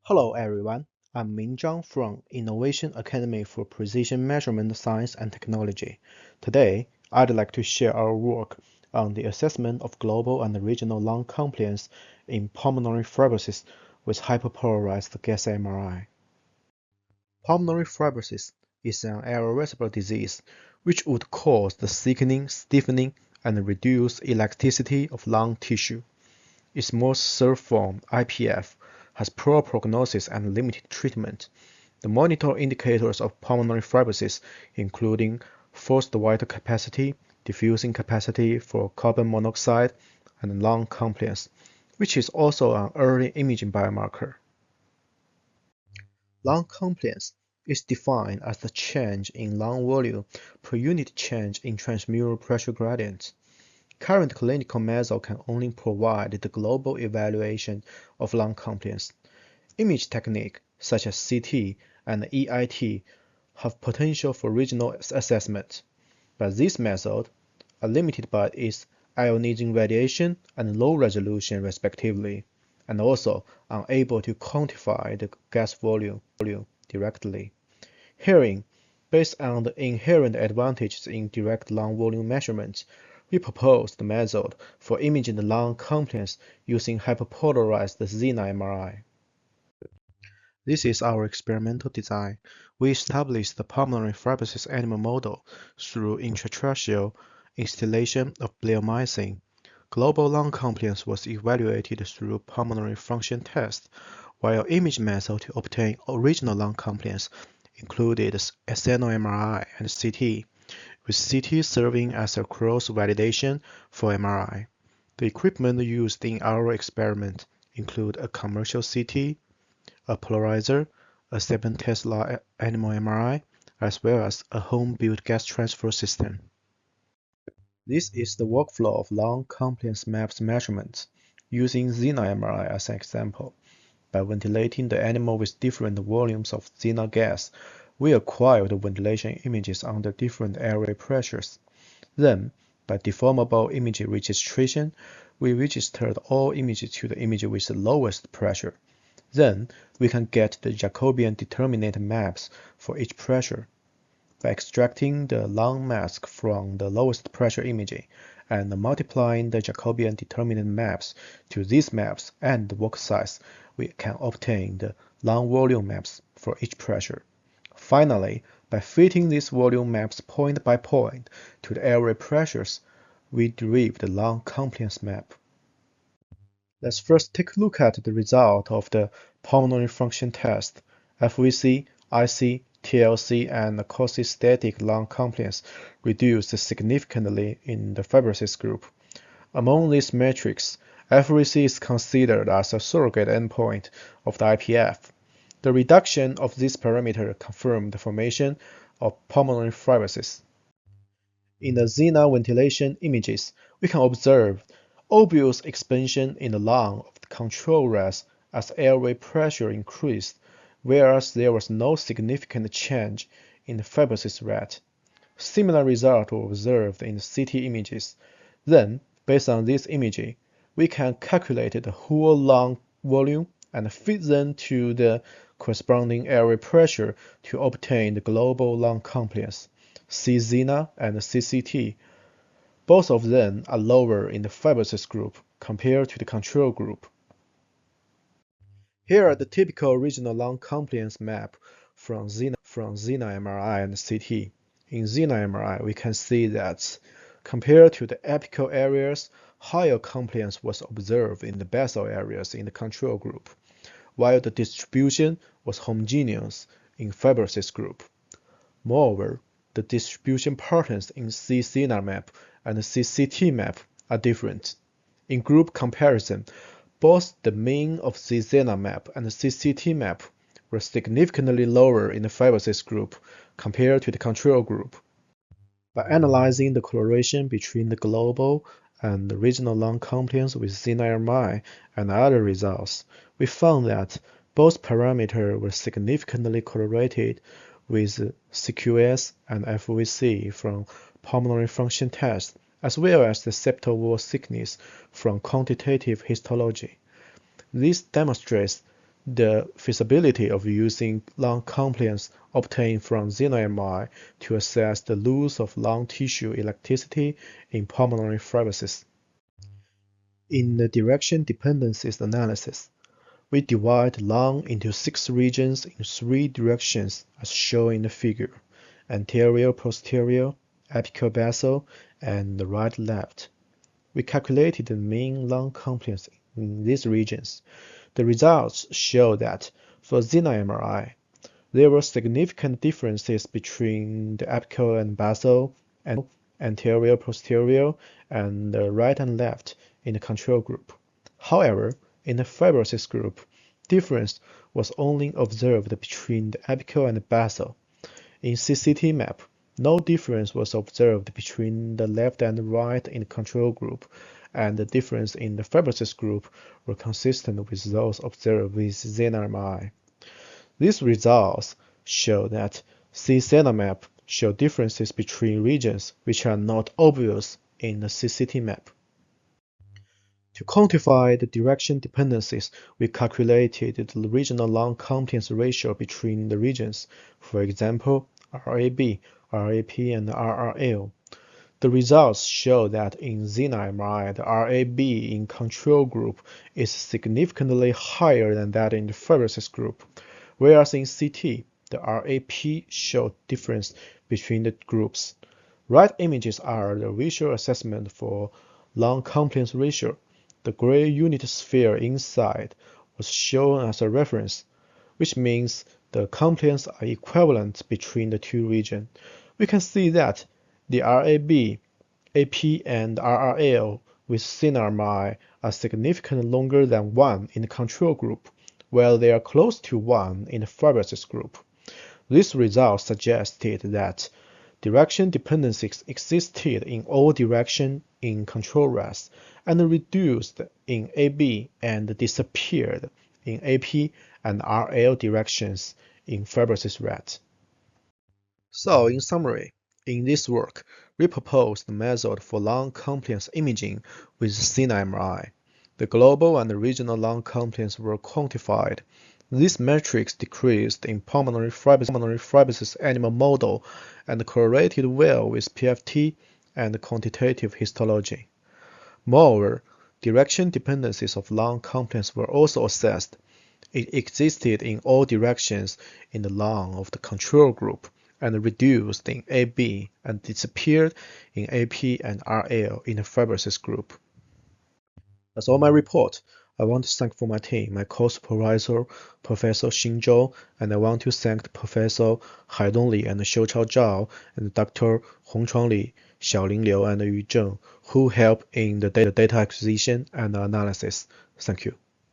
Hello everyone, I'm Ming Zhang from Innovation Academy for Precision Measurement Science and Technology. Today, I'd like to share our work on the assessment of global and regional lung compliance in pulmonary fibrosis with hyperpolarized gas MRI. Pulmonary fibrosis is an irreversible disease which would cause the thickening, stiffening, and reduced elasticity of lung tissue. Its most severe form, IPF, has poor prognosis and limited treatment. The monitor indicators of pulmonary fibrosis including forced vital capacity, diffusing capacity for carbon monoxide, and lung compliance, which is also an early imaging biomarker. Lung compliance is defined as the change in lung volume per unit change in transmural pressure gradient. Current clinical methods can only provide the global evaluation of lung compliance. Image techniques such as CT and EIT have potential for regional assessment, but these methods are limited by its ionizing radiation and low resolution respectively, and also unable to quantify the gas volume directly. Herein, based on the inherent advantages in direct lung volume measurements, we propose the method for imaging the lung compliance using hyperpolarized Zener MRI. This is our experimental design. We established the pulmonary fibrosis animal model through intratracheal instillation of bleomycin. Global lung compliance was evaluated through pulmonary function test, while image method to obtain original lung compliance included external MRI and CT, with CT serving as a cross-validation for MRI. The equipment used in our experiment include a commercial CT, a polarizer, a 7 Tesla animal MRI, as well as a home-built gas transfer system. This is the workflow of lung compliance maps measurements, using Zener MRI as an example. By ventilating the animal with different volumes of Zener gas, we acquired ventilation images under different airway pressures. Then, by deformable image registration, we registered all images to the image with the lowest pressure. Then, we can get the Jacobian determinant maps for each pressure. By extracting the lung mask from the lowest pressure imaging and multiplying the Jacobian determinant maps to these maps and the work size, we can obtain the lung volume maps for each pressure. Finally, by fitting these volume maps point by point to the airway pressures, we derive the lung compliance map. Let's first take a look at the result of the pulmonary function test. FVC, IC, TLC, and quasi-static lung compliance reduced significantly in the fibrosis group. Among these metrics, FVC is considered as a surrogate endpoint of the IPF. The reduction of this parameter confirmed the formation of pulmonary fibrosis. In the Zener ventilation images, we can observe obvious expansion in the lung of the control rats as airway pressure increased, whereas there was no significant change in the fibrosis rat. Similar results were observed in the CT images. Then, based on this imaging, we can calculate the whole lung volume and fit them to the corresponding airway pressure to obtain the global lung compliance, C-Zener and CCT. Both of them are lower in the fibrosis group compared to the control group. Here are the typical regional lung compliance map from Zener MRI and CT. In Zener MRI, we can see that compared to the apical areas, higher compliance was observed in the basal areas in the control group, while the distribution was homogeneous in fibrosis group. Moreover, the distribution patterns in C-Zener map and the CCT map are different. In group comparison, both the mean of C-Zener map and the CCT map were significantly lower in the fibrosis group compared to the control group. By analyzing the correlation between the global and the regional lung compliance with Zener MRI and other results, we found that both parameters were significantly correlated with CQS and FVC from pulmonary function test, as well as the septal wall thickness from quantitative histology. This demonstrates the feasibility of using lung compliance obtained from xeno MRI to assess the loss of lung tissue elasticity in pulmonary fibrosis. In the direction dependencies analysis, we divide lung into 6 regions in 3 directions as shown in the figure: anterior, posterior, apical, basal, and right-left. We calculated the mean lung compliance in these regions. The results show that for xeno MRI, there were significant differences between the apical and basal, and anterior, posterior, and the right and left in the control group. However, in the fibrosis group, difference was only observed between the apical and the basal. In CCT map, no difference was observed between the left and right in the control group, and the difference in the fibrosis group were consistent with those observed with xeno MRI. These results show that C-xeno map show differences between regions which are not obvious in the CCT map. To quantify the direction dependencies, we calculated the regional lung compliance ratio between the regions, for example, RAB, RAP, and RRL. The results show that in xeno MRI, the RAB in control group is significantly higher than that in the fibrosis group, whereas in CT, the RAP showed difference between the groups. Right images are the visual assessment for lung compliance ratio. The gray unit sphere inside was shown as a reference, which means the compliance are equivalent between the 2 regions. We can see that the RAB, AP, and RRL with xeno MRI are significantly longer than 1 in the control group, while they are close to 1 in the fibrosis group. This result suggested that direction dependencies existed in all directions in control rats, and reduced in AB and disappeared in AP and RL directions in fibrosis rats. So, in summary, in this work, we proposed the method for lung compliance imaging with xeno MRI. The global and regional lung compliance were quantified. These metrics decreased in pulmonary fibrosis animal model and correlated well with PFT and quantitative histology. Moreover, direction dependencies of lung compliance were also assessed. It existed in all directions in the lung of the control group, and reduced in AB and disappeared in AP and RL in the fibrosis group. That's all my report. I want to thank for my team, my co-supervisor, Professor Xing Zhou, and I want to thank Professor Haidong Li and Xiuchao Zhao, and Dr. Hongchuang Li, Xiaoling Liu, and Yu Zheng, who helped in the data acquisition and analysis. Thank you.